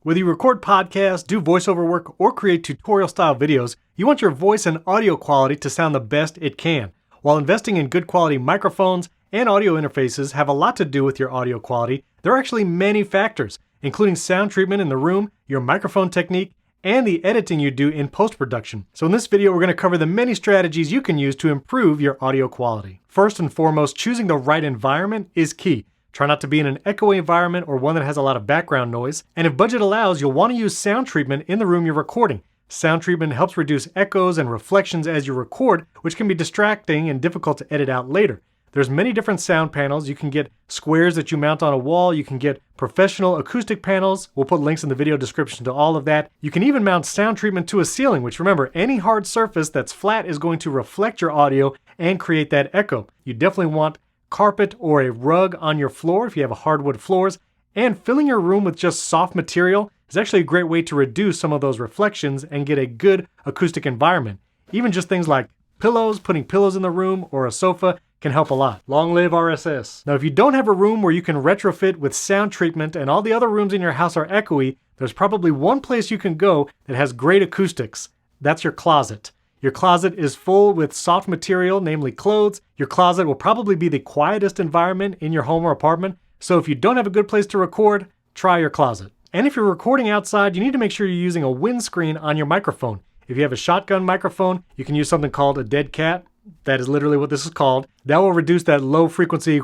Whether you record podcasts, do voiceover work, or create tutorial-style videos, you want your voice and audio quality to sound the best it can. While investing in good quality microphones and audio interfaces have a lot to do with your audio quality, there are actually many factors, including sound treatment in the room, your microphone technique, and the editing you do in post-production. So in this video, we're going to cover the many strategies you can use to improve your audio quality. First and foremost, choosing the right environment is key. Try not to be in an echoey environment or one that has a lot of background noise. And if budget allows, you'll want to use sound treatment in the room you're recording. Sound treatment helps reduce echoes and reflections as you record, which can be distracting and difficult to edit out later. There's many different sound panels. You can get squares that you mount on a wall. You can get professional acoustic panels. We'll put links in the video description to all of that. You can even mount sound treatment to a ceiling, which remember, any hard surface that's flat is going to reflect your audio and create that echo. You definitely want carpet or a rug on your floor if you have hardwood floors. And filling your room with just soft material is actually a great way to reduce some of those reflections and get a good acoustic environment. Even just things like pillows, putting pillows in the room, or a sofa can help a lot. Long live RSS. Now, if you don't have a room where you can retrofit with sound treatment and all the other rooms in your house are echoey, there's probably one place you can go that has great acoustics. That's your closet. Your closet is full with soft material, namely clothes. Your closet will probably be the quietest environment in your home or apartment. So if you don't have a good place to record, try your closet. And if you're recording outside, you need to make sure you're using a windscreen on your microphone. If you have a shotgun microphone, you can use something called a dead cat. That is literally what this is called. That will reduce that low frequency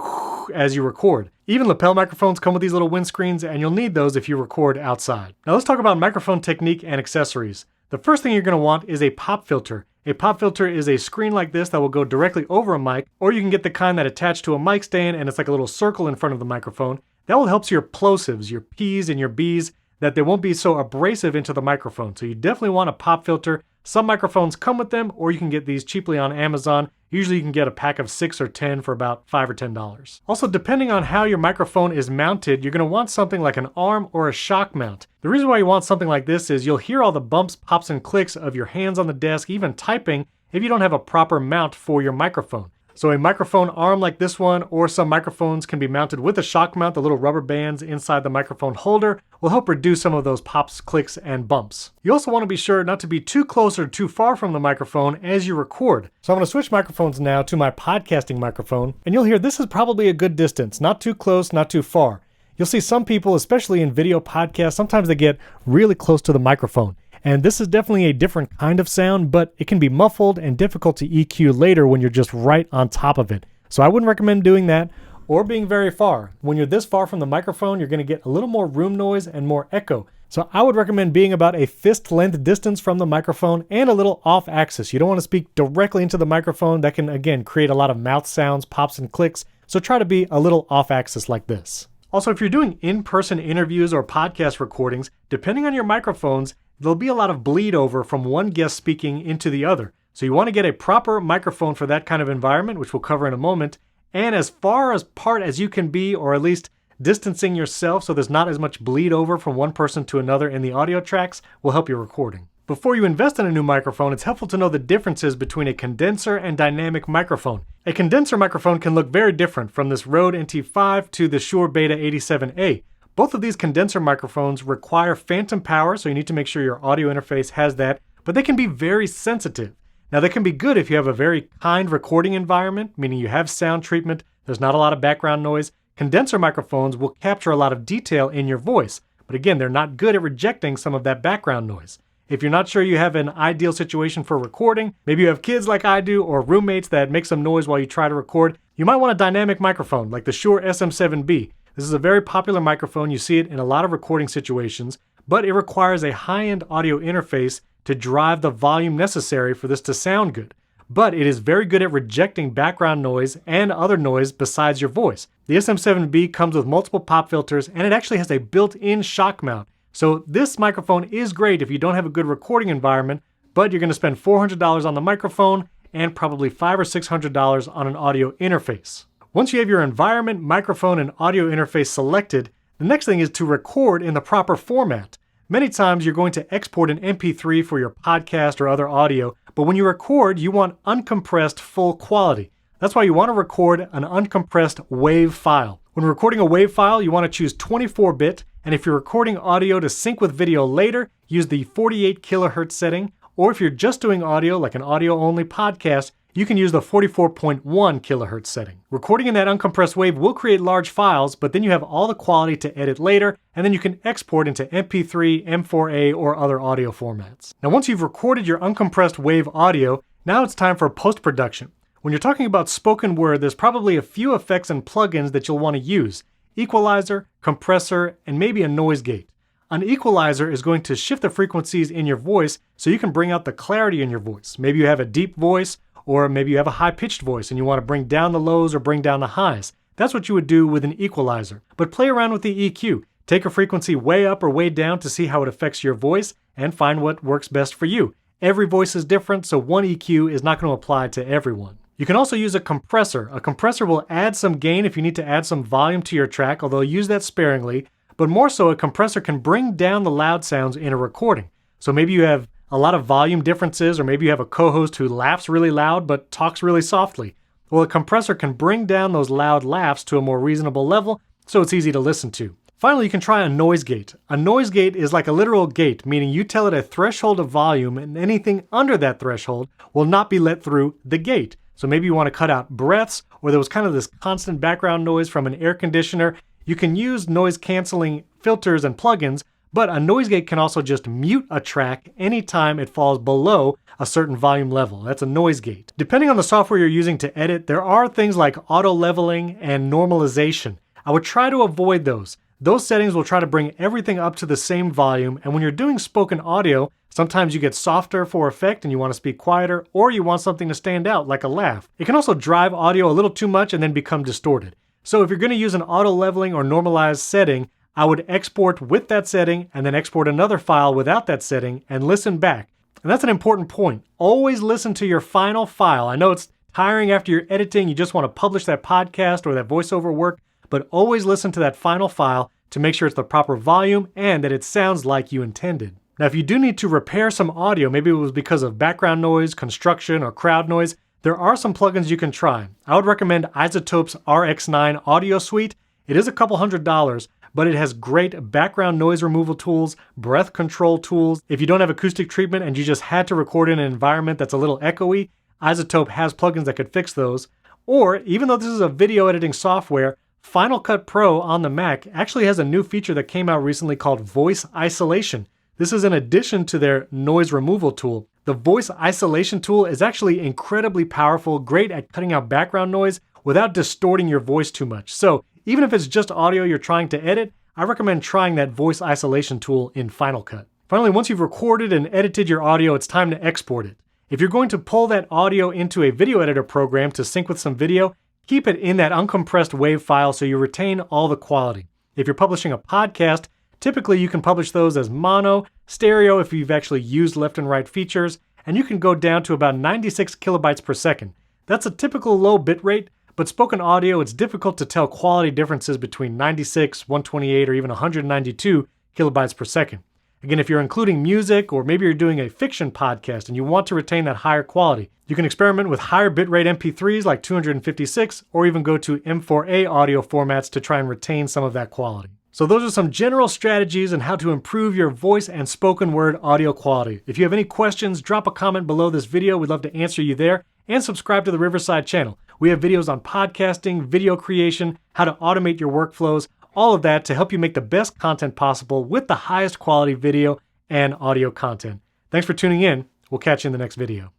as you record. Even lapel microphones come with these little windscreens, and you'll need those if you record outside. Now let's talk about microphone technique and accessories. The first thing you're going to want is a pop filter. A pop filter is a screen like this that will go directly over a mic, or you can get the kind that attach to a mic stand and it's like a little circle in front of the microphone. That will help your plosives, your P's and your B's, that they won't be so abrasive into the microphone. So you definitely want a pop filter. Some microphones come with them, or you can get these cheaply on Amazon. Usually you can get a pack of 6 or 10 for about $5 or $10. Also, depending on how your microphone is mounted, you're going to want something like an arm or a shock mount. The reason why you want something like this is you'll hear all the bumps, pops, and clicks of your hands on the desk, even typing, if you don't have a proper mount for your microphone. So a microphone arm like this one, or some microphones can be mounted with a shock mount. The little rubber bands inside the microphone holder will help reduce some of those pops, clicks, and bumps. You also want to be sure not to be too close or too far from the microphone as you record. So I'm going to switch microphones now to my podcasting microphone, and you'll hear this is probably a good distance, not too close, not too far. You'll see some people, especially in video podcasts, sometimes they get really close to the microphone. And this is definitely a different kind of sound, but it can be muffled and difficult to EQ later when you're just right on top of it. So I wouldn't recommend doing that or being very far. When you're this far from the microphone, you're going to get a little more room noise and more echo. So I would recommend being about a fist length distance from the microphone and a little off axis. You don't want to speak directly into the microphone. That can, again, create a lot of mouth sounds, pops, and clicks. So try to be a little off axis like this. Also, if you're doing in-person interviews or podcast recordings, depending on your microphones, there'll be a lot of bleed over from one guest speaking into the other. So you want to get a proper microphone for that kind of environment, which we'll cover in a moment, and as far apart as you can be, or at least distancing yourself so there's not as much bleed over from one person to another in the audio tracks, will help your recording. Before you invest in a new microphone, it's helpful to know the differences between a condenser and dynamic microphone. A condenser microphone can look very different, from this Rode NT5 to the Shure Beta 87A. Both of these condenser microphones require phantom power, so you need to make sure your audio interface has that, but they can be very sensitive. Now, they can be good if you have a very kind recording environment, meaning you have sound treatment, there's not a lot of background noise. Condenser microphones will capture a lot of detail in your voice, but again, they're not good at rejecting some of that background noise. If you're not sure you have an ideal situation for recording, maybe you have kids like I do, or roommates that make some noise while you try to record, you might want a dynamic microphone like the Shure SM7B. This is a very popular microphone. You see it in a lot of recording situations, but it requires a high-end audio interface to drive the volume necessary for this to sound good. But it is very good at rejecting background noise and other noise besides your voice. The SM7B comes with multiple pop filters, and it actually has a built-in shock mount. So this microphone is great if you don't have a good recording environment, but you're going to spend $400 on the microphone and probably $500 or $600 on an audio interface. Once you have your environment, microphone, and audio interface selected, the next thing is to record in the proper format. Many times you're going to export an MP3 for your podcast or other audio, but when you record, you want uncompressed full quality. That's why you want to record an uncompressed WAV file. When recording a WAV file, you want to choose 24-bit, and if you're recording audio to sync with video later, use the 48 kilohertz setting, or if you're just doing audio like an audio-only podcast, you can use the 44.1 kilohertz setting. Recording in that uncompressed wave will create large files, but then you have all the quality to edit later, and then you can export into MP3, M4A, or other audio formats. Now once you've recorded your uncompressed wave audio, now it's time for post-production. When you're talking about spoken word, there's probably a few effects and plugins that you'll want to use: equalizer, compressor, and maybe a noise gate. An equalizer is going to shift the frequencies in your voice so you can bring out the clarity in your voice. Maybe you have a deep voice, or maybe you have a high-pitched voice and you want to bring down the lows or bring down the highs. That's what you would do with an equalizer. But play around with the EQ. Take a frequency way up or way down to see how it affects your voice and find what works best for you. Every voice is different, so one EQ is not going to apply to everyone. You can also use a compressor. A compressor will add some gain if you need to add some volume to your track, although use that sparingly. But more so, a compressor can bring down the loud sounds in a recording. So maybe you have a lot of volume differences, or maybe you have a co-host who laughs really loud but talks really softly. Well, a compressor can bring down those loud laughs to a more reasonable level, so it's easy to listen to. Finally, you can try a noise gate. A noise gate is like a literal gate, meaning you tell it a threshold of volume, and anything under that threshold will not be let through the gate. So maybe you want to cut out breaths, or there was kind of this constant background noise from an air conditioner. You can use noise canceling filters and plugins, but a noise gate can also just mute a track anytime it falls below a certain volume level. That's a noise gate. Depending on the software you're using to edit, there are things like auto leveling and normalization. I would try to avoid those. Those settings will try to bring everything up to the same volume, and when you're doing spoken audio, sometimes you get softer for effect and you want to speak quieter, or you want something to stand out like a laugh. It can also drive audio a little too much and then become distorted. So if you're going to use an auto leveling or normalized setting, I would export with that setting and then export another file without that setting and listen back. And that's an important point. Always listen to your final file. I know it's tiring after you're editing, you just want to publish that podcast or that voiceover work, but always listen to that final file to make sure it's the proper volume and that it sounds like you intended. Now, if you do need to repair some audio, maybe it was because of background noise, construction, or crowd noise, there are some plugins you can try. I would recommend iZotope's RX9 Audio Suite. It is a couple $100, but it has great background noise removal tools, breath control tools. If you don't have acoustic treatment and you just had to record in an environment that's a little echoey, iZotope has plugins that could fix those. Or, even though this is a video editing software, Final Cut Pro on the Mac actually has a new feature that came out recently called voice isolation. This is in addition to their noise removal tool. The voice isolation tool is actually incredibly powerful, great at cutting out background noise without distorting your voice too much. So even if it's just audio you're trying to edit, I recommend trying that voice isolation tool in Final Cut. Finally, once you've recorded and edited your audio, it's time to export it. If you're going to pull that audio into a video editor program to sync with some video, keep it in that uncompressed WAV file so you retain all the quality. If you're publishing a podcast, typically you can publish those as mono, stereo if you've actually used left and right features, and you can go down to about 96 kilobytes per second. That's a typical low bit rate, but spoken audio, it's difficult to tell quality differences between 96, 128, or even 192 kilobytes per second. Again, if you're including music, or maybe you're doing a fiction podcast and you want to retain that higher quality, you can experiment with higher bitrate MP3s like 256, or even go to M4A audio formats to try and retain some of that quality. So those are some general strategies on how to improve your voice and spoken word audio quality. If you have any questions, drop a comment below this video. We'd love to answer you there. And subscribe to the Riverside channel. We have videos on podcasting, video creation, how to automate your workflows, all of that to help you make the best content possible with the highest quality video and audio content. Thanks for tuning in. We'll catch you in the next video.